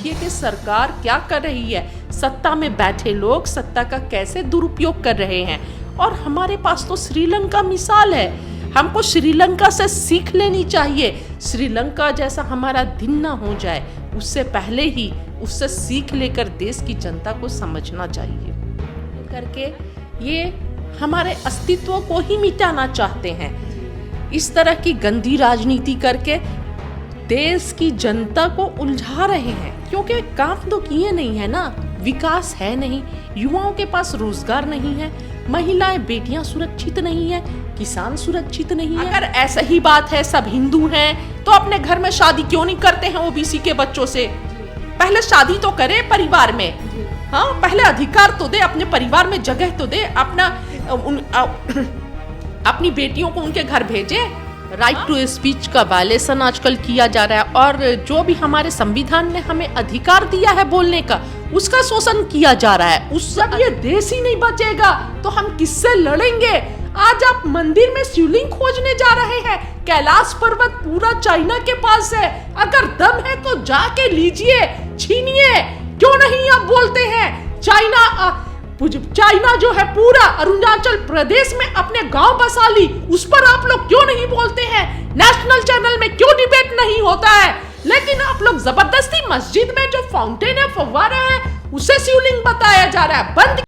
देखिए कि सरकार क्या कर रही है, सत्ता में बैठे लोग सत्ता का कैसे दुरुपयोग कर रहे हैं। और हमारे पास तो श्रीलंका मिसाल है, हमको श्रीलंका से सीख लेनी चाहिए। श्रीलंका जैसा हमारा दिन ना हो जाए, उससे पहले ही उससे सीख लेकर देश की जनता को समझना चाहिए। करके ये हमारे अस्तित्व को ही मिटाना चाहते हैं। इस तरह की गंदी राजनीति करके देश की जनता को उलझा रहे हैं, क्योंकि काम तो किए नहीं है ना, विकास है नहीं, युवाओं के पास रोजगार नहीं है, महिलाएं बेटियां सुरक्षित नहीं है, किसान सुरक्षित नहीं है। अगर ऐसा ही बात है, सब हिंदू हैं, तो अपने घर में शादी क्यों नहीं करते हैं ओबीसी के बच्चों से? पहले शादी तो करे परिवार में, हाँ, पहले अधिकार तो दे, अपने परिवार में जगह तो दे, अपनी बेटियों को उनके घर भेजे। राइट टू स्पीच का वायलेशन आजकल किया जा रहा है, और जो भी हमारे संविधान ने हमें अधिकार दिया है बोलने का, उसका शोषण किया जा रहा है। उससे ये देश ही नहीं बचेगा तो हम किससे लड़ेंगे? आज आप मंदिर में शिवलिंग खोजने जा रहे हैं, कैलाश पर्वत पूरा चाइना के पास है, अगर दम है तो जाके लीजिए, छीनिए, क्यों नहीं आप बोलते हैं? चाइना जो है पूरा अरुणाचल प्रदेश में अपने गांव बसा ली, उस पर आप लोग क्यों नहीं बोलते हैं? नेशनल चैनल में क्यों डिबेट नहीं होता है? लेकिन आप लोग जबरदस्ती मस्जिद में जो फाउंटेन है, फव्वारा है, उसे शिवलिंग बताया जा रहा है। बंद।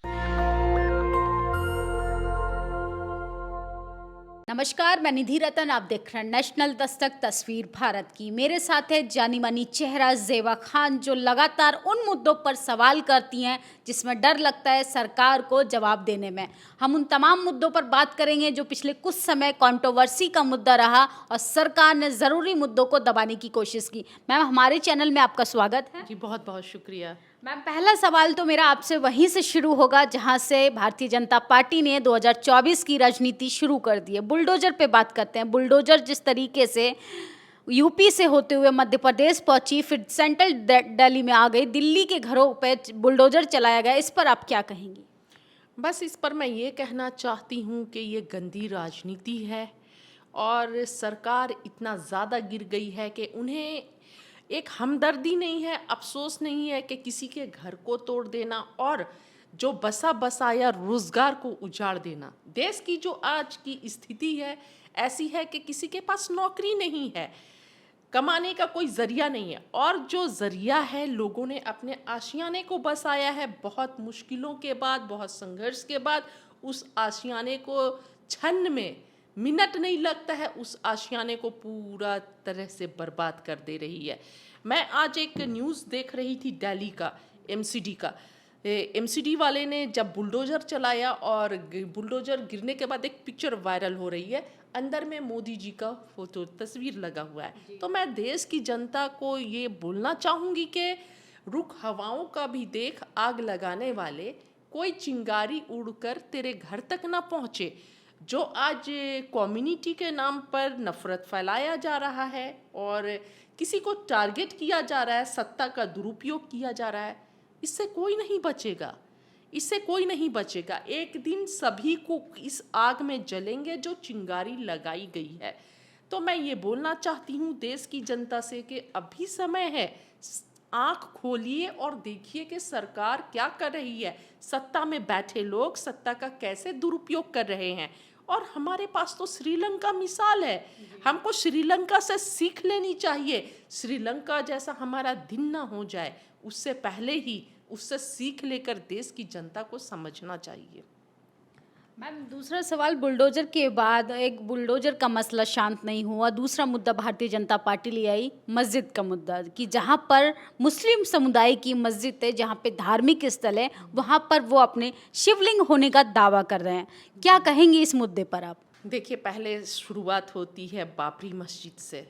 नमस्कार, मैं निधि रतन, आप देख रहे हैं नेशनल दस्तक तस्वीर भारत की। मेरे साथ है जानी मानी चेहरा ज़ेबा खान, जो लगातार उन मुद्दों पर सवाल करती हैं जिसमें डर लगता है सरकार को जवाब देने में। हम उन तमाम मुद्दों पर बात करेंगे जो पिछले कुछ समय कंट्रोवर्सी का मुद्दा रहा और सरकार ने ज़रूरी मुद्दों को दबाने की कोशिश की। मैम, हमारे चैनल में आपका स्वागत है। जी, बहुत बहुत शुक्रिया। मैम, पहला सवाल तो मेरा आपसे वहीं से शुरू होगा जहां से भारतीय जनता पार्टी ने 2024 की राजनीति शुरू कर दी है। बुलडोजर पे बात करते हैं। बुलडोजर जिस तरीके से यूपी से होते हुए मध्य प्रदेश पहुंची, फिर सेंट्रल दिल्ली में आ गई, दिल्ली के घरों पे बुलडोजर चलाया गया, इस पर आप क्या कहेंगी? बस इस पर मैं ये कहना चाहती हूँ कि ये गंदी राजनीति है, और सरकार इतना ज़्यादा गिर गई है कि उन्हें एक हमदर्दी नहीं है, अफसोस नहीं है कि किसी के घर को तोड़ देना और जो बसा बसाया रोजगार को उजाड़ देना। देश की जो आज की स्थिति है ऐसी है कि किसी के पास नौकरी नहीं है, कमाने का कोई जरिया नहीं है, और जो जरिया है लोगों ने अपने आशियाने को बसाया है। बहुत मुश्किलों के बाद, बहुत संघर्ष के बाद उस आशियाने को क्षण में, मिनट नहीं लगता है, उस आशियाने को पूरा तरह से बर्बाद कर दे रही है। मैं आज एक न्यूज़ देख रही थी दिल्ली का, एमसीडी का। एमसीडी वाले ने जब बुलडोजर चलाया और बुलडोजर गिरने के बाद एक पिक्चर वायरल हो रही है, अंदर में मोदी जी का फोटो तस्वीर लगा हुआ है। तो मैं देश की जनता को ये बोलना चाहूँगी कि रुख हवाओं का भी देख, आग लगाने वाले, कोई चिंगारी उड़कर तेरे घर तक ना पहुँचे। जो आज कम्युनिटी के नाम पर नफरत फैलाया जा रहा है और किसी को टारगेट किया जा रहा है, सत्ता का दुरुपयोग किया जा रहा है, इससे कोई नहीं बचेगा, इससे कोई नहीं बचेगा। एक दिन सभी को इस आग में जलेंगे जो चिंगारी लगाई गई है। तो मैं ये बोलना चाहती हूँ देश की जनता से कि अभी समय है, आंख खोलिए और देखिए कि सरकार क्या कर रही है। सत्ता में बैठे लोग सत्ता का कैसे दुरुपयोग कर रहे हैं, और हमारे पास तो श्रीलंका मिसाल है, हमको श्रीलंका से सीख लेनी चाहिए। श्रीलंका जैसा हमारा दिन ना हो जाए, उससे पहले ही उससे सीख लेकर देश की जनता को समझना चाहिए। मैम, दूसरा सवाल, बुलडोजर के बाद एक बुलडोजर का मसला शांत नहीं हुआ, दूसरा मुद्दा भारतीय जनता पार्टी ले आई, मस्जिद का मुद्दा, कि जहां पर मुस्लिम समुदाय की मस्जिद है, जहां पे धार्मिक स्थल है, वहां पर वो अपने शिवलिंग होने का दावा कर रहे हैं। क्या कहेंगे इस मुद्दे पर आप? देखिए, पहले शुरुआत होती है बाबरी मस्जिद से,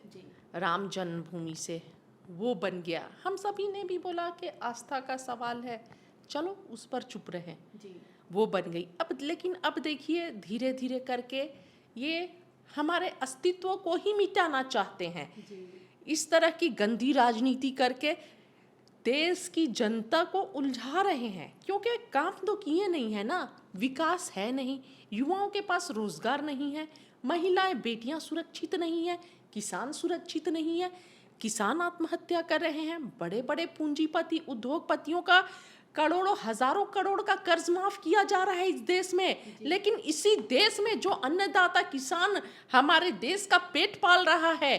राम जन्मभूमि से, वो बन गया। हम सभी ने भी बोला कि आस्था का सवाल है, चलो उस पर चुप रहे, वो बन गई। लेकिन अब देखिए, धीरे धीरे करके ये हमारे अस्तित्व को ही मिटाना चाहते हैं। इस तरह की गंदी राजनीति करके देश की जनता को उलझा रहे हैं, क्योंकि काम तो किए नहीं है ना, विकास है नहीं, युवाओं के पास रोजगार नहीं है, महिलाएं बेटियां सुरक्षित नहीं है, किसान सुरक्षित नहीं है, किसान आत्महत्या कर रहे हैं, बड़े बड़े पूंजीपति उद्योगपतियों का करोड़ों हजारों करोड़ का कर्ज माफ किया जा रहा है इस देश में। लेकिन इसी देश में जो अन्नदाता किसान हमारे देश का पेट पाल रहा है,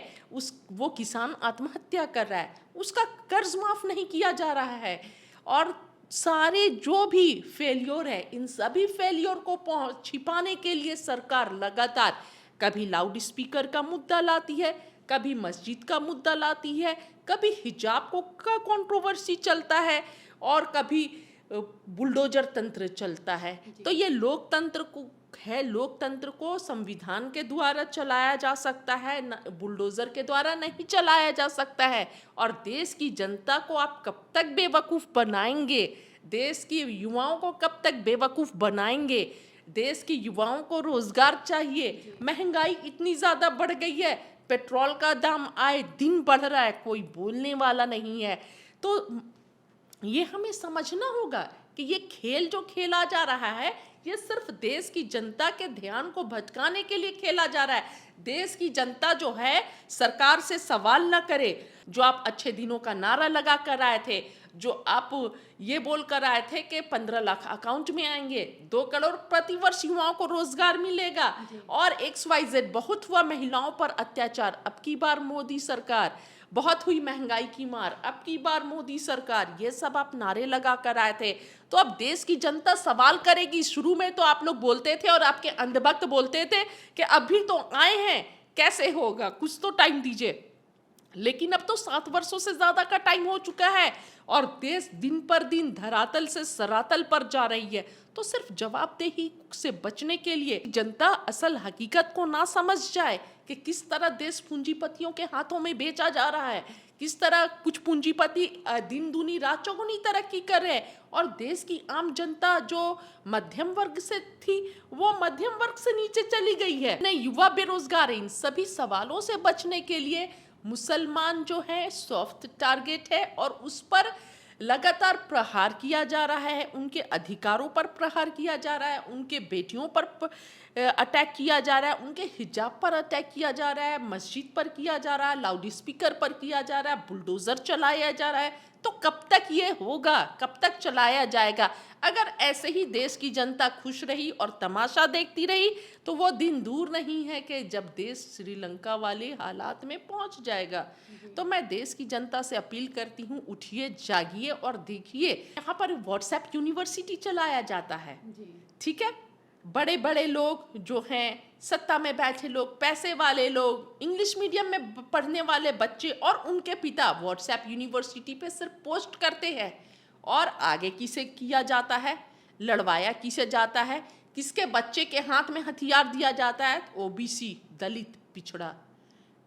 वो किसान आत्महत्या कर रहा है, उसका कर्ज माफ नहीं किया जा रहा है। और सारे जो भी फेलियर है, इन सभी फेलियर को छिपाने के लिए सरकार लगातार कभी लाउड स्पीकर का मुद्दा लाती है, कभी मस्जिद का मुद्दा लाती है, कभी हिजाब को का कंट्रोवर्सी चलता है, और कभी बुलडोजर तंत्र चलता है। तो ये लोकतंत्र को है, लोकतंत्र को संविधान के द्वारा चलाया जा सकता है, बुलडोजर के द्वारा नहीं चलाया जा सकता है। और देश की जनता को आप कब तक बेवकूफ़ बनाएंगे, देश की युवाओं को कब तक बेवकूफ़ बनाएंगे। देश के युवाओं को रोजगार चाहिए, महंगाई इतनी ज़्यादा बढ़ गई है, पेट्रोल का दाम आए दिन बढ़ रहा है, कोई बोलने वाला नहीं है। तो ये हमें समझना होगा कि ये खेल जो खेला जा रहा है, ये सिर्फ देश की जनता के ध्यान को भटकाने के लिए खेला जा रहा है। देश की जनता जो है सरकार से सवाल न करे। जो आप अच्छे दिनों का नारा लगा कर आए थे, जो आप ये बोल कर आए थे कि 15 लाख अकाउंट में आएंगे, 2 करोड़ प्रतिवर्ष युवाओं को रोजगार मिलेगा, और XYZ बहुत हुआ महिलाओं पर अत्याचार, अब की बार मोदी सरकार, बहुत हुई महंगाई की मार, अब की बार मोदी सरकार, ये सब आप नारे लगा कर आए थे। तो अब देश की जनता सवाल करेगी। शुरू में तो आप लोग बोलते थे और आपके अंधभक्त बोलते थे कि अभी तो आए हैं, कैसे होगा, कुछ तो टाइम दीजिए। लेकिन अब तो 7 वर्षों से ज्यादा का टाइम हो चुका है और देश दिन पर दिन धरातल से सरातल पर जा रही है। तो सिर्फ जवाबदेही से बचने के लिए जनता असल हकीकत को ना समझ जाए कि किस तरह देश पूंजीपतियों के हाथों में बेचा जा रहा है, किस तरह कुछ पूंजीपति दिन दूनी रात चौगुनी तरक्की कर रहे हैं, और देश की आम जनता जो मध्यम वर्ग से थी वो मध्यम वर्ग से नीचे चली गई है। नहीं, युवा बेरोजगार है। इन सभी सवालों से बचने के लिए मुसलमान जो है सॉफ्ट टारगेट है और उस पर लगातार प्रहार किया जा रहा है, उनके अधिकारों पर प्रहार किया जा रहा है, उनके बेटियों पर अटैक किया जा रहा है, उनके हिजाब पर अटैक किया जा रहा है, मस्जिद पर किया जा रहा है, लाउड स्पीकर पर किया जा रहा है, बुलडोजर चलाया जा रहा है। तो कब तक ये होगा, कब तक चलाया जाएगा? अगर ऐसे ही देश की जनता खुश रही और तमाशा देखती रही तो वो दिन दूर नहीं है कि जब देश श्रीलंका वाले हालात में पहुंच जाएगा। तो मैं देश की जनता से अपील करती हूँ, उठिए, जागिए और देखिए। यहाँ पर व्हाट्सएप यूनिवर्सिटी चलाया जाता है, ठीक है। बड़े बड़े लोग जो हैं, सत्ता में बैठे लोग, पैसे वाले लोग, इंग्लिश मीडियम में पढ़ने वाले बच्चे और उनके पिता व्हाट्सएप यूनिवर्सिटी पे सिर्फ पोस्ट करते हैं। और आगे किसे किया जाता है, लड़वाया किसे जाता है, किसके बच्चे के हाथ में हथियार दिया जाता है? ओबीसी, दलित, पिछड़ा।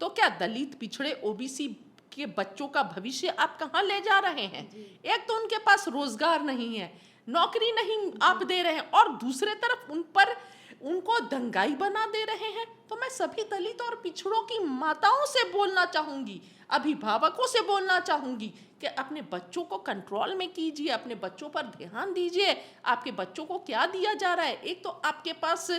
तो क्या दलित, पिछड़े, ओबीसी के बच्चों का भविष्य आप कहाँ ले जा रहे हैं? एक तो उनके पास रोजगार नहीं है, नौकरी नहीं आप दे रहे हैं, और दूसरे तरफ उन पर उनको दंगाई बना दे रहे हैं। तो मैं सभी दलित और पिछड़ों की माताओं से बोलना चाहूंगी, अभिभावकों से बोलना चाहूंगी कि अपने बच्चों को कंट्रोल में कीजिए, अपने बच्चों पर ध्यान दीजिए। आपके बच्चों को क्या दिया जा रहा है? एक तो आपके पास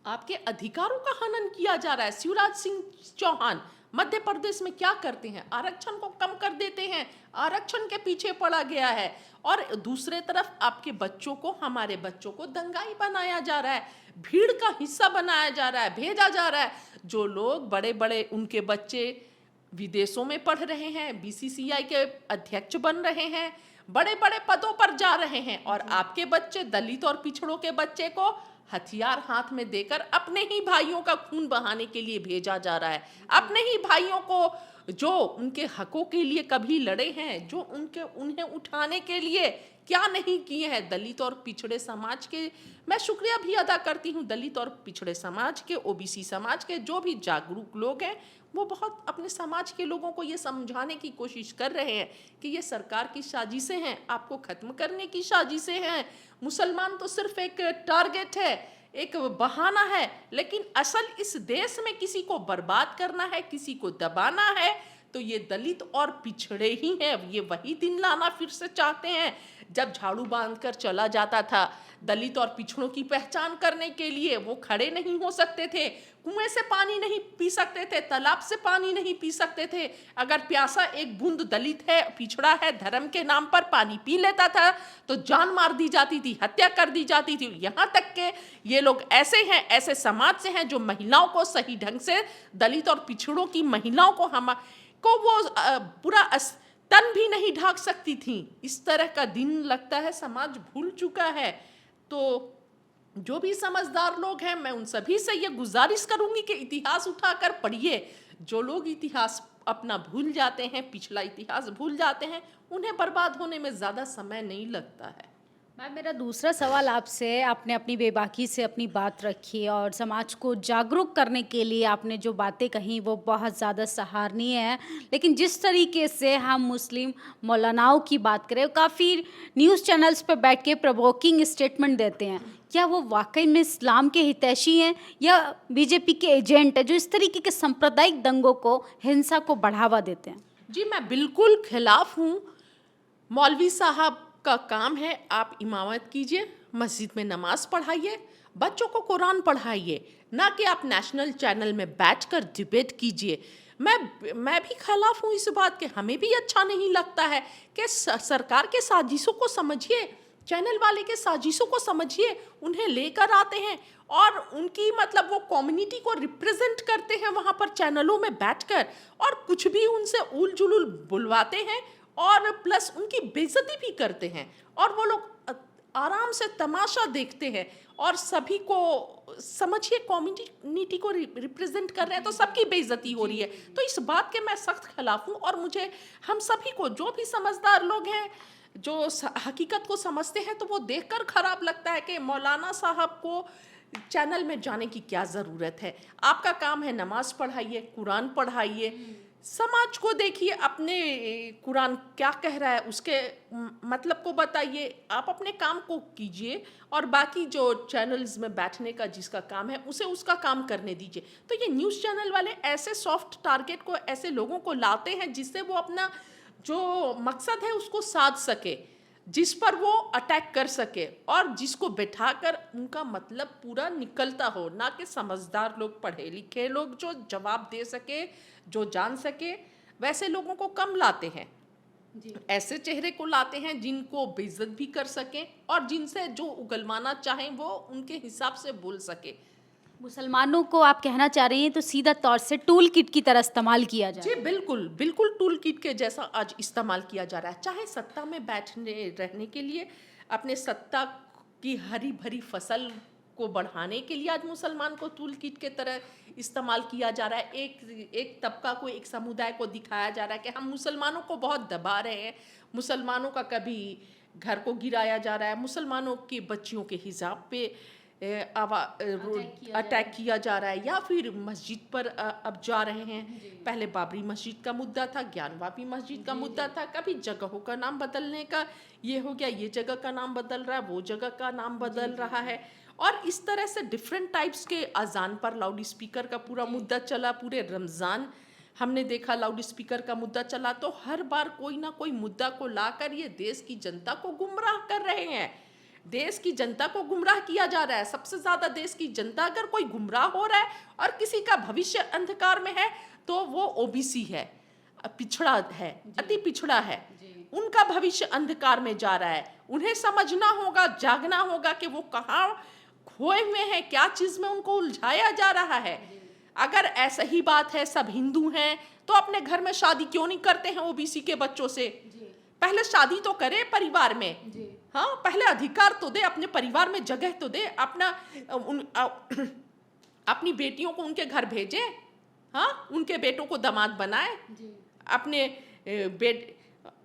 आपके अधिकारों का हनन किया जा रहा है। शिवराज सिंह चौहान मध्य प्रदेश में क्या करते हैं? आरक्षण को कम कर देते हैं, आरक्षण के पीछे पड़ा गया है। और दूसरे तरफ आपके बच्चों को, हमारे बच्चों को दंगाई बनाया जा रहा है, भीड़ का हिस्सा बनाया जा रहा है, भेजा जा रहा है। जो लोग बड़े बड़े उनके बच्चे विदेशों में पढ़ रहे हैं, बीसीसीआई के अध्यक्ष बन रहे हैं, बड़े बड़े पदों पर जा रहे हैं, और आपके बच्चे, दलित और पिछड़ों के बच्चे को हथियार हाथ में देकर अपने ही भाइयों का खून बहाने के लिए भेजा जा रहा है। अपने ही भाइयों को जो उनके हकों के लिए कभी लड़े हैं, जो उन्हें उठाने के लिए क्या नहीं किए हैं। दलित और पिछड़े समाज के मैं शुक्रिया भी अदा करती हूँ। दलित और पिछड़े समाज के, ओबीसी समाज के जो भी जागरूक लोग हैं, वो बहुत अपने समाज के लोगों को ये समझाने की कोशिश कर रहे हैं कि ये सरकार की साजिशें हैं, आपको खत्म करने की साजिशें हैं। मुसलमान तो सिर्फ एक टारगेट है, एक बहाना है, लेकिन असल इस देश में किसी को बर्बाद करना है, किसी को दबाना है, तो ये दलित और पिछड़े ही हैं। ये वही दिन लाना फिर से चाहते हैं जब झाड़ू बांधकर चला जाता था दलित और पिछड़ों की पहचान करने के लिए, वो खड़े नहीं हो सकते थे, कुएं से पानी नहीं पी सकते थे, तालाब से पानी नहीं पी सकते थे। अगर प्यासा एक बूंद दलित है, पिछड़ा है, धर्म के नाम पर पानी पी लेता था तो जान मार दी जाती थी, हत्या कर दी जाती थी। यहाँ तक के ये लोग ऐसे हैं, ऐसे समाज से हैं जो महिलाओं को सही ढंग से, दलित और पिछड़ों की महिलाओं को वो पूरा तन भी नहीं ढाक सकती थी। इस तरह का दिन लगता है समाज भूल चुका है। तो जो भी समझदार लोग हैं, मैं उन सभी से ये गुजारिश करूंगी कि इतिहास उठाकर पढ़िए। जो लोग इतिहास अपना भूल जाते हैं, पिछला इतिहास भूल जाते हैं, उन्हें बर्बाद होने में ज़्यादा समय नहीं लगता है। मैम, मेरा दूसरा सवाल आपसे, आपने अपनी बेबाकी से अपनी बात रखी और समाज को जागरूक करने के लिए आपने जो बातें कही वो बहुत ज़्यादा सराहनीय है, लेकिन जिस तरीके से हम मुस्लिम मौलानाओं की बात करें, काफ़ी न्यूज़ चैनल्स पर बैठ के प्रोवोकिंग स्टेटमेंट देते हैं, क्या वो वाकई में इस्लाम के हितैषी हैं या बीजेपी के एजेंट है जो इस तरीके के सांप्रदायिक दंगों को, हिंसा को बढ़ावा देते हैं? जी, मैं बिल्कुल खिलाफ हूँ। मौलवी साहब का काम है, आप इमामत कीजिए, मस्जिद में नमाज पढ़ाइए, बच्चों को कुरान पढ़ाइए, ना कि आप नेशनल चैनल में बैठकर डिबेट कीजिए। मैं भी खिलाफ हूँ इस बात के। हमें भी अच्छा नहीं लगता है कि सरकार के साजिशों को समझिए, चैनल वाले के साजिशों को समझिए, उन्हें लेकर आते हैं और उनकी मतलब वो कम्युनिटी को रिप्रेजेंट करते हैं वहाँ पर चैनलों में बैठकर, और कुछ भी उनसे उल जुलूल बुलवाते हैं और प्लस उनकी बेइज्जती भी करते हैं, और वो लोग आराम से तमाशा देखते हैं। और सभी को समझिए, कम्युनिटी को रिप्रेजेंट कर रहे हैं तो सबकी बेइज्जती हो रही है। तो इस बात के मैं सख्त खिलाफ हूँ। और मुझे, हम सभी को, जो भी समझदार लोग हैं, जो हकीकत को समझते हैं, तो वो देखकर खराब लगता है कि मौलाना साहब को चैनल में जाने की क्या ज़रूरत है। आपका काम है नमाज पढ़ाइए, कुरान पढ़ाइए, समाज को देखिए, अपने कुरान क्या कह रहा है उसके मतलब को बताइए, आप अपने काम को कीजिए, और बाकी जो चैनल्स में बैठने का जिसका काम है उसे उसका काम करने दीजिए। तो ये न्यूज़ चैनल वाले ऐसे सॉफ्ट टारगेट को, ऐसे लोगों को लाते हैं जिससे वो अपना जो मकसद है उसको साध सके, जिस पर वो अटैक कर सके, और जिसको बैठाकर उनका मतलब पूरा निकलता हो, ना कि समझदार लोग, पढ़े लिखे लोग जो जवाब दे सके, जो जान सके, वैसे लोगों को कम लाते हैं। ऐसे चेहरे को लाते हैं जिनको बेइज्जत भी कर सकें और जिनसे जो उगलवाना चाहें वो उनके हिसाब से बोल सके। मुसलमानों को आप कहना चाह रही हैं तो सीधा तौर से टूल किट की तरह इस्तेमाल किया जाए? जी बिल्कुल, बिल्कुल टूल किट के जैसा आज इस्तेमाल किया जा रहा है। चाहे सत्ता में बैठने रहने के लिए, अपने सत्ता की हरी भरी फसल को बढ़ाने के लिए आज मुसलमान को टूल किट के तरह इस्तेमाल किया जा रहा है। एक तबका को, एक समुदाय को दिखाया जा रहा है कि हम मुसलमानों को बहुत दबा रहे हैं, मुसलमानों का कभी घर को गिराया जा रहा है, मुसलमानों की बच्चियों के हिजाब पे अटैक किया जा रहा है, या फिर मस्जिद पर अब जा रहे हैं। पहले बाबरी मस्जिद का मुद्दा था, ज्ञानवापी मस्जिद का मुद्दा था, कभी जगहों का नाम बदलने का ये हो गया, ये जगह का नाम बदल रहा है, वो जगह का नाम बदल रहा है। और इस तरह से डिफरेंट टाइप्स के अजान पर लाउड स्पीकर का पूरा मुद्दा चला। पूरे रमज़ान हमने देखा लाउड स्पीकर का मुद्दा चला। तो हर बार कोई ना कोई मुद्दा को लाकर ये देश की जनता को गुमराह कर रहे हैं। देश की जनता को गुमराह किया जा रहा है। सबसे ज़्यादा देश की जनता अगर कोई गुमराह हो रहा है और किसी का भविष्य अंधकार में है तो वो ओबीसी है, पिछड़ा है, अति पिछड़ा है, उनका भविष्य अंधकार में जा रहा है। उन्हें समझना होगा, जागना होगा कि वो कहाँ खोए हुए हैं, क्या चीज़ में उनको उलझाया जा रहा है। अगर ऐसा ही बात है, सब हिंदू हैं, तो अपने घर में शादी क्यों नहीं करते हैं ओबीसी के बच्चों से? पहले शादी तो करे परिवार में, हाँ, पहले अधिकार तो दे, अपने परिवार में जगह तो दे, अपनी बेटियों को उनके घर भेजे, हाँ, उनके बेटों को दामाद बनाए, अपने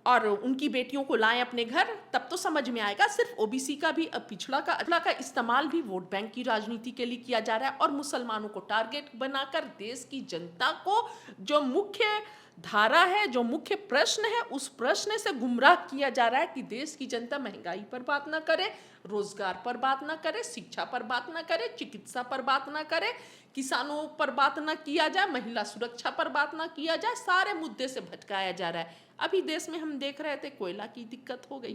और उनकी बेटियों को लाएं अपने घर, तब तो समझ में आएगा। सिर्फ ओबीसी का भी, पिछड़ा का इस्तेमाल भी वोट बैंक की राजनीति के लिए किया जा रहा है, और मुसलमानों को टारगेट बनाकर देश की जनता को जो मुख्य धारा है, जो मुख्य प्रश्न है, उस प्रश्न से गुमराह किया जा रहा है कि देश की जनता महंगाई पर बात ना करे, रोजगार पर बात ना करे, शिक्षा पर बात ना करे, चिकित्सा पर बात ना करे, किसानों पर बात ना किया जाए, महिला सुरक्षा पर बात ना किया जाए। सारे मुद्दे से भटकाया जा रहा है। अभी देश में हम देख रहे थे कोयला की दिक्कत हो गई,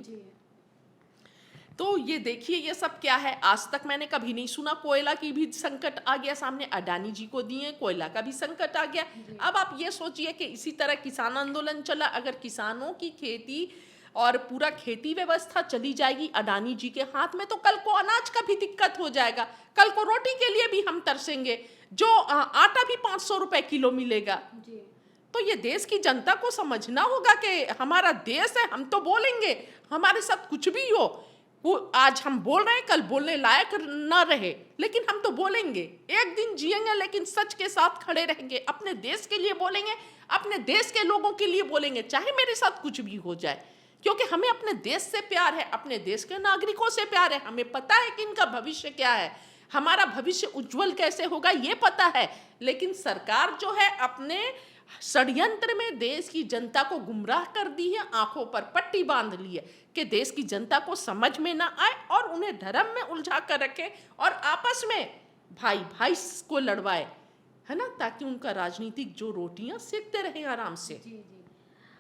तो ये देखिए ये सब क्या है, आज तक मैंने कभी नहीं सुना। कोयला की भी संकट आ गया सामने, अडानी जी को दिए, कोयला का भी संकट आ गया। अब आप ये सोचिए कि इसी तरह किसान आंदोलन चला, अगर किसानों की खेती और पूरा खेती व्यवस्था चली जाएगी अडानी जी के हाथ में, तो कल को अनाज का भी दिक्कत हो जाएगा, कल को रोटी के लिए भी हम तरसेंगे, जो आटा भी 500 रुपए किलो मिलेगा। तो ये देश की जनता को समझना होगा कि हमारा देश है, हम तो बोलेंगे, हमारे साथ कुछ भी हो, वो आज हम बोल रहे हैं, कल बोलने लायक ना रहे, लेकिन हम तो बोलेंगे, एक दिन जिएंगे, लेकिन सच के साथ खड़े रहेंगे, अपने देश के लिए बोलेंगे, अपने देश के लोगों के लिए बोलेंगे, चाहे मेरे साथ कुछ भी हो जाए, क्योंकि हमें अपने देश से प्यार है, अपने देश के नागरिकों से प्यार है, हमें पता है कि इनका भविष्य क्या है, हमारा भविष्य उज्जवल कैसे होगा ये पता है। लेकिन सरकार जो है अपने षड्यंत्र में देश की जनता को गुमराह कर दी है, आंखों पर पट्टी बांध ली है कि देश की जनता को समझ में ना आए और उन्हें धर्म में उलझा कर रखे और आपस में भाई भाई को लड़वाए, है ना, ताकि उनका राजनीतिक जो रोटियां सेकते रहे आराम से।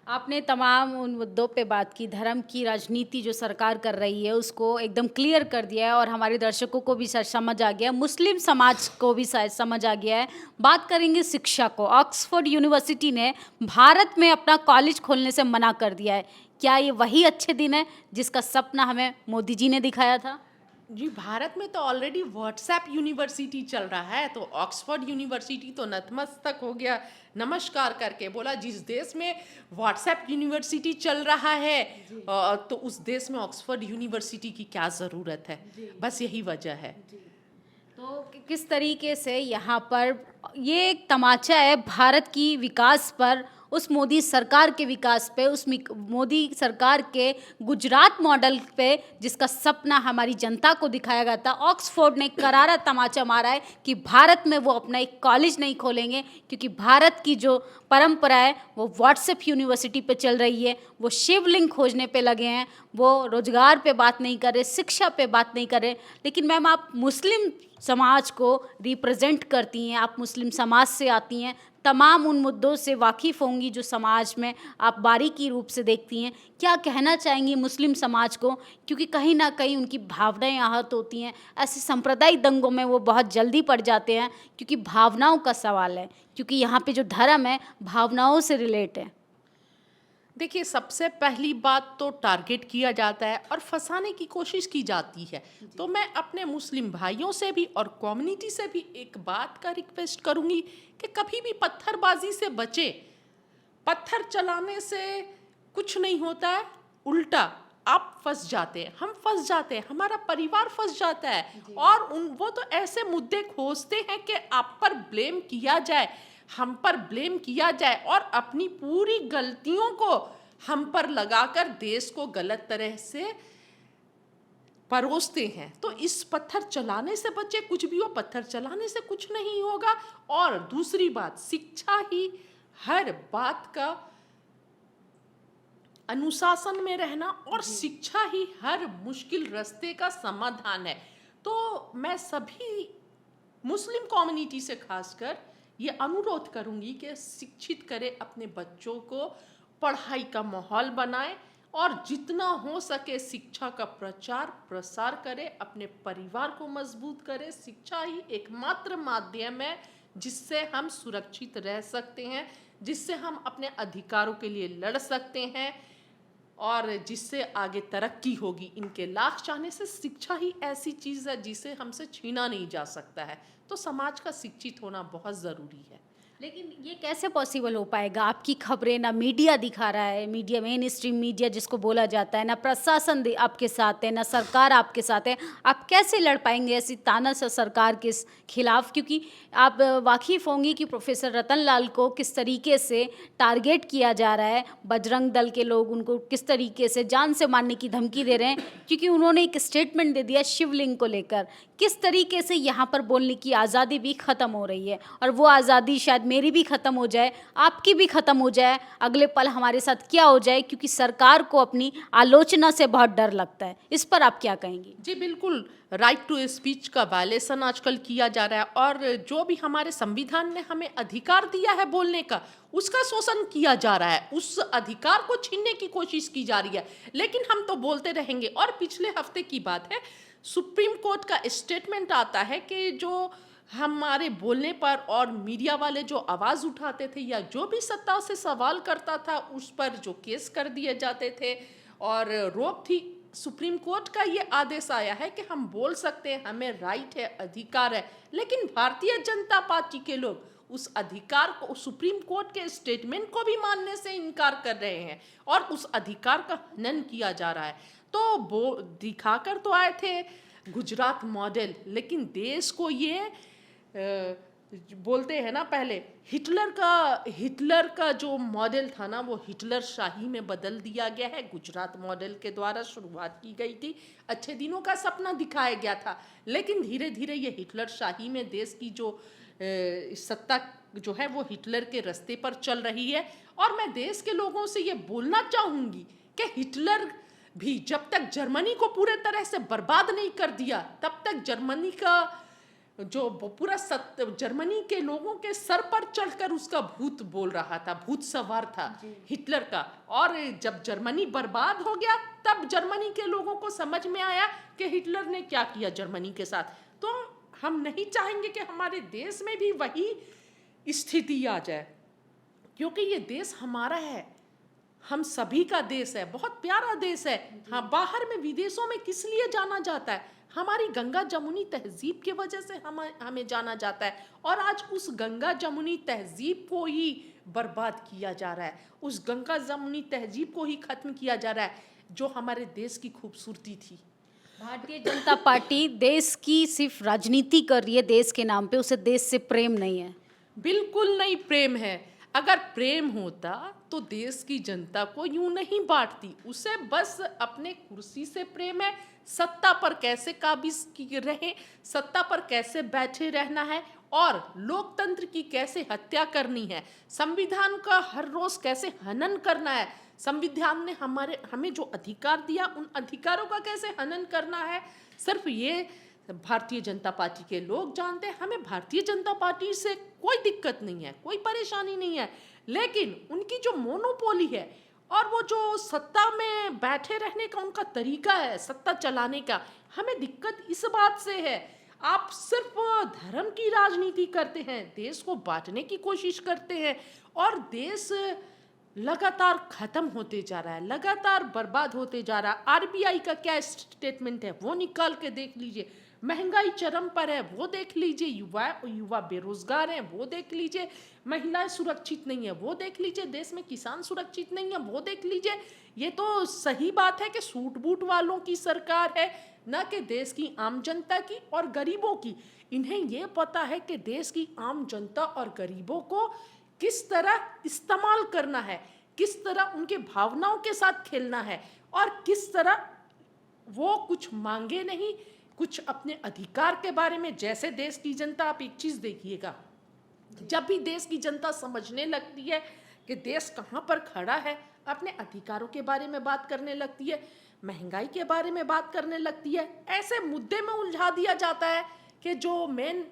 आपने तमाम उन मुद्दों पे बात की, धर्म की राजनीति जो सरकार कर रही है उसको एकदम क्लियर कर दिया है और हमारे दर्शकों को भी शायद समझ आ गया, मुस्लिम समाज को भी शायद समझ आ गया है। बात करेंगे शिक्षा को। ऑक्सफोर्ड यूनिवर्सिटी ने भारत में अपना कॉलेज खोलने से मना कर दिया है। क्या ये वही अच्छे दिन है जिसका सपना हमें मोदी जी ने दिखाया था? जी, भारत में तो ऑलरेडी व्हाट्सएप यूनिवर्सिटी चल रहा है, तो ऑक्सफोर्ड यूनिवर्सिटी तो नतमस्तक हो गया, नमस्कार करके बोला जिस देश में व्हाट्सएप यूनिवर्सिटी चल रहा है तो उस देश में ऑक्सफोर्ड यूनिवर्सिटी की क्या ज़रूरत है, बस यही वजह है। तो किस तरीके से यहाँ पर ये एक तमाचा है भारत की विकास पर, उस मोदी सरकार के विकास पे, उस मोदी सरकार के गुजरात मॉडल पे जिसका सपना हमारी जनता को दिखाया गया था। ऑक्सफोर्ड ने करारा तमाचा मारा है कि भारत में वो अपना एक कॉलेज नहीं खोलेंगे, क्योंकि भारत की जो परंपरा है वो व्हाट्सएप यूनिवर्सिटी पे चल रही है, वो शिवलिंग खोजने पे लगे हैं, वो रोजगार पे बात नहीं कर रहे, शिक्षा पे बात नहीं कर रहे। लेकिन मैम, आप मुस्लिम समाज को रिप्रेजेंट करती हैं, आप मुस्लिम समाज से आती हैं, तमाम उन मुद्दों से वाकिफ़ होंगी जो समाज में आप बारीकी रूप से देखती हैं। क्या कहना चाहेंगी मुस्लिम समाज को, क्योंकि कहीं ना कहीं उनकी भावनाएं आहत होती हैं, ऐसे सांप्रदायिक दंगों में वो बहुत जल्दी पड़ जाते हैं, क्योंकि भावनाओं का सवाल है, क्योंकि यहाँ पे जो धर्म है भावनाओं से रिलेट है। देखिए, सबसे पहली बात तो टारगेट किया जाता है और फंसाने की कोशिश की जाती है। तो मैं अपने मुस्लिम भाइयों से भी और कम्युनिटी से भी एक बात का रिक्वेस्ट करूंगी कि कभी भी पत्थरबाजी से बचे। पत्थर चलाने से कुछ नहीं होता है, उल्टा आप फंस जाते हैं, हम फंस जाते हैं, हमारा परिवार फंस जाता है। और वो तो ऐसे मुद्दे खोजते हैं कि आप पर ब्लेम किया जाए, हम पर ब्लेम किया जाए और अपनी पूरी गलतियों को हम पर लगाकर देश को गलत तरह से परोसते हैं। तो इस पत्थर चलाने से बचे, कुछ भी हो, पत्थर चलाने से कुछ नहीं होगा। और दूसरी बात, शिक्षा ही हर बात का अनुशासन में रहना और शिक्षा ही हर मुश्किल रास्ते का समाधान है। तो मैं सभी मुस्लिम कम्युनिटी से खासकर ये अनुरोध करूंगी कि शिक्षित करें अपने बच्चों को, पढ़ाई का माहौल बनाएं और जितना हो सके शिक्षा का प्रचार प्रसार करें, अपने परिवार को मजबूत करें। शिक्षा ही एकमात्र माध्यम है जिससे हम सुरक्षित रह सकते हैं, जिससे हम अपने अधिकारों के लिए लड़ सकते हैं और जिससे आगे तरक्की होगी। इनके लाख चाहने से शिक्षा ही ऐसी चीज़ है जिसे हमसे छीना नहीं जा सकता है। तो समाज का शिक्षित होना बहुत ज़रूरी है। लेकिन ये कैसे पॉसिबल हो पाएगा? आपकी खबरें ना मीडिया दिखा रहा है, मीडिया मेन स्ट्रीम मीडिया जिसको बोला जाता है, ना प्रशासन आपके साथ है, ना सरकार आपके साथ है। आप कैसे लड़ पाएंगे ऐसी तानाशाह सरकार के खिलाफ? क्योंकि आप वाकिफ़ होंगी कि प्रोफेसर रतन लाल को किस तरीके से टारगेट किया जा रहा है, बजरंग दल के लोग उनको किस तरीके से जान से मारने की धमकी दे रहे हैं, क्योंकि उन्होंने एक स्टेटमेंट दे दिया शिवलिंग को लेकर। किस तरीके से यहाँ पर बोलने की आज़ादी भी ख़त्म हो रही है और वो आज़ादी शायद मेरी भी ख़त्म हो जाए, आपकी भी ख़त्म हो जाए, अगले पल हमारे साथ क्या हो जाए, क्योंकि सरकार को अपनी आलोचना से बहुत डर लगता है। इस पर आप क्या कहेंगी? जी बिल्कुल, राइट टू स्पीच का वायलेशन आजकल किया जा रहा है और जो भी हमारे संविधान ने हमें अधिकार दिया है बोलने का, उसका शोषण किया जा रहा है, उस अधिकार को छीनने की कोशिश की जा रही है। लेकिन हम तो बोलते रहेंगे। और पिछले हफ्ते की बात है, सुप्रीम कोर्ट का स्टेटमेंट आता है कि जो हमारे बोलने पर और मीडिया वाले जो आवाज़ उठाते थे या जो भी सत्ता से सवाल करता था, उस पर जो केस कर दिए जाते थे और रोक थी। सुप्रीम कोर्ट का ये आदेश आया है कि हम बोल सकते हैं, हमें राइट है, अधिकार है। लेकिन भारतीय जनता पार्टी के लोग उस अधिकार को, सुप्रीम कोर्ट के स्टेटमेंट को भी मानने से इनकार कर रहे हैं और उस अधिकार का हनन किया जा रहा है। तो वो दिखाकर तो आए थे गुजरात मॉडल, लेकिन देश को ये बोलते हैं ना, पहले हिटलर का जो मॉडल था ना, वो हिटलर शाही में बदल दिया गया है। गुजरात मॉडल के द्वारा शुरुआत की गई थी, अच्छे दिनों का सपना दिखाया गया था, लेकिन धीरे धीरे ये हिटलर शाही में देश की जो सत्ता जो है वो हिटलर के रास्ते पर चल रही है। और मैं देश के लोगों से ये बोलना चाहूँगी कि हिटलर भी जब तक जर्मनी को पूरे तरह से बर्बाद नहीं कर दिया, तब तक जर्मनी का जो पूरा जर्मनी के लोगों के सर पर चढ़कर उसका भूत बोल रहा था, भूत सवार था हिटलर का। और जब जर्मनी बर्बाद हो गया, तब जर्मनी के लोगों को समझ में आया कि हिटलर ने क्या किया जर्मनी के साथ। तो हम नहीं चाहेंगे कि हमारे देश में भी वही स्थिति आ जाए, क्योंकि ये देश हमारा है, हम सभी का देश है, बहुत प्यारा देश है। हाँ, बाहर में विदेशों में किस लिए जाना जाता है? हमारी गंगा जमुनी तहजीब की वजह से हमें जाना जाता है। और आज उस गंगा जमुनी तहजीब को ही बर्बाद किया जा रहा है, उस गंगा जमुनी तहजीब को ही खत्म किया जा रहा है जो हमारे देश की खूबसूरती थी। भारतीय जनता पार्टी देश की सिर्फ राजनीति कर रही है देश के नाम पे, उसे देश से प्रेम नहीं है। बिल्कुल नहीं प्रेम है। अगर प्रेम होता तो देश की जनता को यूं नहीं बांटती। उसे बस अपने कुर्सी से प्रेम है, सत्ता पर कैसे काबिज की रहे, सत्ता पर कैसे बैठे रहना है और लोकतंत्र की कैसे हत्या करनी है, संविधान का हर रोज कैसे हनन करना है, संविधान ने हमें जो अधिकार दिया उन अधिकारों का कैसे हनन करना है, सिर्फ ये भारतीय जनता पार्टी के लोग जानते हैं। हमें भारतीय जनता पार्टी से कोई दिक्कत नहीं है, कोई परेशानी नहीं है, लेकिन उनकी जो मोनोपोली है और वो जो सत्ता में बैठे रहने का उनका तरीका है, सत्ता चलाने का, हमें दिक्कत इस बात से है। आप सिर्फ धर्म की राजनीति करते हैं, देश को बांटने की कोशिश करते हैं और देश लगातार खत्म होते जा रहा है, लगातार बर्बाद होते जा रहा है। आरबीआई का क्या स्टेटमेंट है वो निकाल के देख लीजिए, महंगाई चरम पर है वो देख लीजिए, युवा बेरोजगार हैं वो देख लीजिए, महिलाएं सुरक्षित नहीं है वो देख लीजिए, देश में किसान सुरक्षित नहीं है वो देख लीजिए। ये तो सही बात है कि सूट बूट वालों की सरकार है, न कि देश की आम जनता की और गरीबों की। इन्हें ये पता है कि देश की आम जनता और गरीबों को किस तरह इस्तेमाल करना है, किस तरह उनके भावनाओं के साथ खेलना है और किस तरह वो कुछ मांगे नहीं, कुछ अपने अधिकार के बारे में। जैसे देश की जनता, आप एक चीज देखिएगा, जब भी देश की जनता समझने लगती है कि देश कहाँ पर खड़ा है, अपने अधिकारों के बारे में बात करने लगती है, महंगाई के बारे में बात करने लगती है, ऐसे मुद्दे में उलझा दिया जाता है कि जो मेन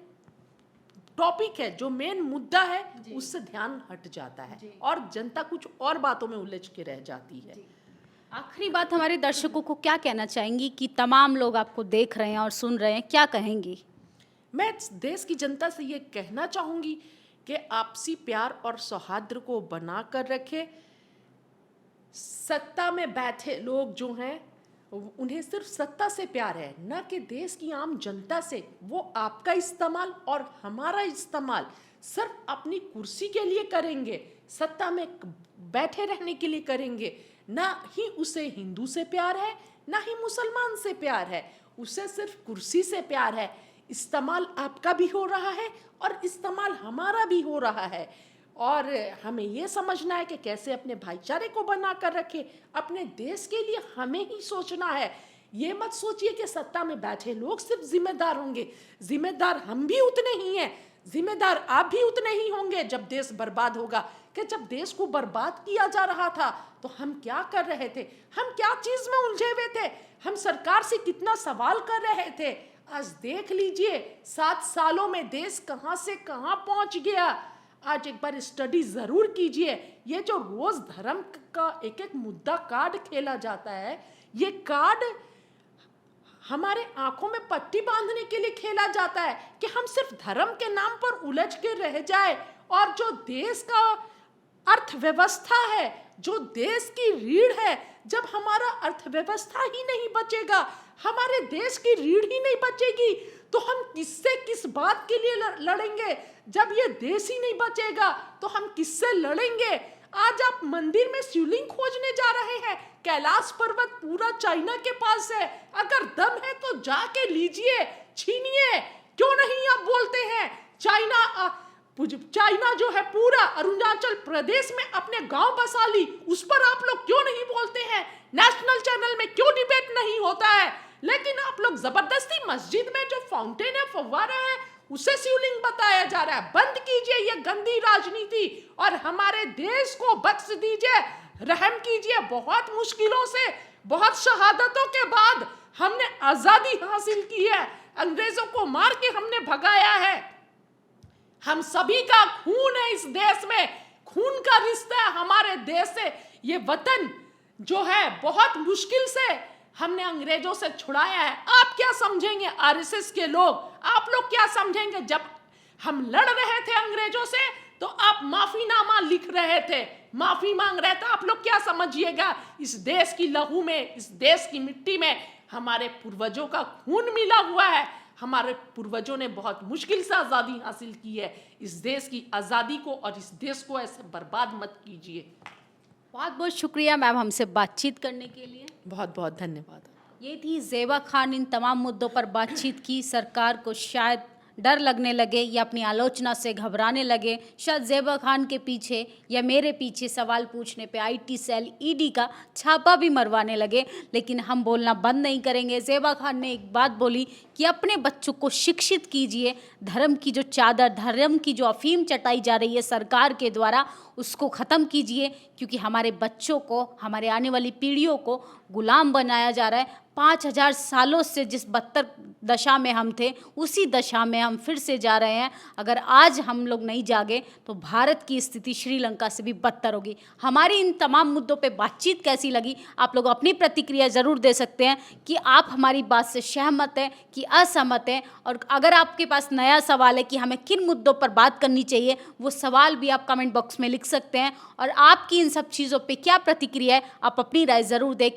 टॉपिक है, जो मेन मुद्दा है, उससे ध्यान हट जाता है और जनता कुछ और बातों में उलझ के रह जाती है। आखिरी बात हमारे दर्शकों को क्या कहना चाहेंगी कि तमाम लोग आपको देख रहे हैं और सुन रहे हैं, क्या कहेंगी? मैं देश की जनता से ये कहना चाहूँगी कि आपसी प्यार और सौहार्द को बना कर रखे। सत्ता में बैठे लोग जो हैं उन्हें सिर्फ सत्ता से प्यार है, न कि देश की आम जनता से। वो आपका इस्तेमाल और हमारा इस्तेमाल सिर्फ अपनी कुर्सी के लिए करेंगे, सत्ता में बैठे रहने के लिए करेंगे। ना ही उसे हिंदू से प्यार है, ना ही मुसलमान से प्यार है, उसे सिर्फ कुर्सी से प्यार है। इस्तेमाल आपका भी हो रहा है और इस्तेमाल हमारा भी हो रहा है और हमें ये समझना है कि कैसे अपने भाईचारे को बना कर रखे। अपने देश के लिए हमें ही सोचना है। ये मत सोचिए कि सत्ता में बैठे लोग सिर्फ जिम्मेदार होंगे। जिम्मेदार हम भी उतने ही हैं, जिम्मेदार आप भी उतने ही होंगे जब देश बर्बाद होगा। कि जब देश को बर्बाद किया जा रहा था तो हम क्या कर रहे थे, हम क्या चीज में उलझे हुए थे, हम सरकार से कितना सवाल कर रहे थे। आज देख लीजिए 7 सालों में देश कहां से कहां पहुंच गया। आज एक बार स्टडी जरूर कीजिए। ये जो रोज धर्म का एक एक मुद्दा कार्ड खेला जाता है, ये कार्ड हमारे आंखों में पट्टी बांधने के लिए खेला जाता है कि हम सिर्फ धर्म के नाम पर उलझ के रह जाए, और जो देश का अर्थव्यवस्था है, जो देश की रीढ़ है, जब हमारा अर्थव्यवस्था ही नहीं बचेगा, हमारे देश की रीढ़ ही नहीं बचेगी, तो हम किससे किस बात के लिए लड़ेंगे। जब ये देश ही नहीं बचेगा तो हम किससे लड़ेंगे। आज आप मंदिर में शिवलिंग खोजने जा रहे हैं, कैलाश पर्वत पूरा चाइना के पास है, अगर दम है तो जाके लीजिए, छीनिए। क्यों नहीं आप बोलते हैं चाइना जो है पूरा अरुणाचल प्रदेश में अपने गांव बसा ली, उस पर आप लोग क्यों नहीं बोलते हैं। नेशनल चैनल में क्यों डिबेट नहीं होता है। लेकिन आप लोग जबरदस्ती मस्जिद में जो फाउंटेन है, फव्वारा है, उसे शिवलिंग बताया जा रहा है। बंद कीजिए ये गंदी राजनीति और हमारे देश को बख्श दीजिए, रहम कीजिए। बहुत मुश्किलों से, बहुत शहादतों के बाद हमने आजादी हासिल की है, अंग्रेजों को मार के हमने भगाया है। हम सभी का खून है इस देश में, खून का रिश्ता है हमारे देश से। ये वतन जो है बहुत मुश्किल से हमने अंग्रेजों से छुड़ाया है। आप क्या समझेंगे आरएसएस के लोग, आप लोग क्या समझेंगे। जब हम लड़ रहे थे अंग्रेजों से तो आप माफीनामा लिख रहे थे, माफी मांग रहे थे। आप लोग क्या समझिएगा, इस देश की लहू में, इस देश की मिट्टी में हमारे पूर्वजों का खून मिला हुआ है। हमारे पूर्वजों ने बहुत मुश्किल से आज़ादी हासिल की है। इस देश की आज़ादी को और इस देश को ऐसे बर्बाद मत कीजिए। बहुत बहुत शुक्रिया मैम हमसे बातचीत करने के लिए। बहुत बहुत धन्यवाद। ये थी ज़ेबा खान, इन तमाम मुद्दों पर बातचीत की। सरकार को शायद डर लगने लगे या अपनी आलोचना से घबराने लगे, शायद ज़ेबा खान के पीछे या मेरे पीछे सवाल पूछने पे आईटी सेल, ईडी का छापा भी मरवाने लगे, लेकिन हम बोलना बंद नहीं करेंगे। ज़ेबा खान ने एक बात बोली कि अपने बच्चों को शिक्षित कीजिए, धर्म की जो चादर, धर्म की जो अफीम चटाई जा रही है सरकार के द्वारा, उसको ख़त्म कीजिए, क्योंकि हमारे बच्चों को, हमारे आने वाली पीढ़ियों को गुलाम बनाया जा रहा है। 5000 सालों से जिस बदतर दशा में हम थे, उसी दशा में हम फिर से जा रहे हैं। अगर आज हम लोग नहीं जागे तो भारत की स्थिति श्रीलंका से भी बदतर होगी। हमारी इन तमाम मुद्दों पे बातचीत कैसी लगी, आप लोग अपनी प्रतिक्रिया ज़रूर दे सकते हैं कि आप हमारी बात से सहमत हैं कि असहमत हैं। और अगर आपके पास नया सवाल है कि हमें किन मुद्दों पर बात करनी चाहिए, वो सवाल भी आप कमेंट बॉक्स में लिख सकते हैं। और आपकी इन सब चीज़ों पे क्या प्रतिक्रिया है, आप अपनी राय ज़रूर दें।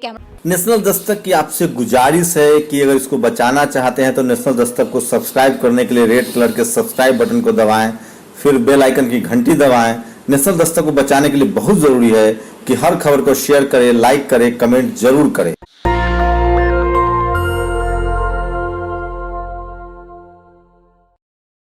नेशनल दस्तक की आपसे गुजारिश है कि अगर इसको बचाना चाहते हैं तो नेशनल दस्तक को सब्सक्राइब करने के लिए रेड कलर के सब्सक्राइब बटन को दबाएं, फिर बेल आइकन की घंटी दबाएं। नेशनल दस्तक को बचाने के लिए बहुत जरूरी है कि हर खबर को शेयर करें, लाइक करें, कमेंट जरूर करें।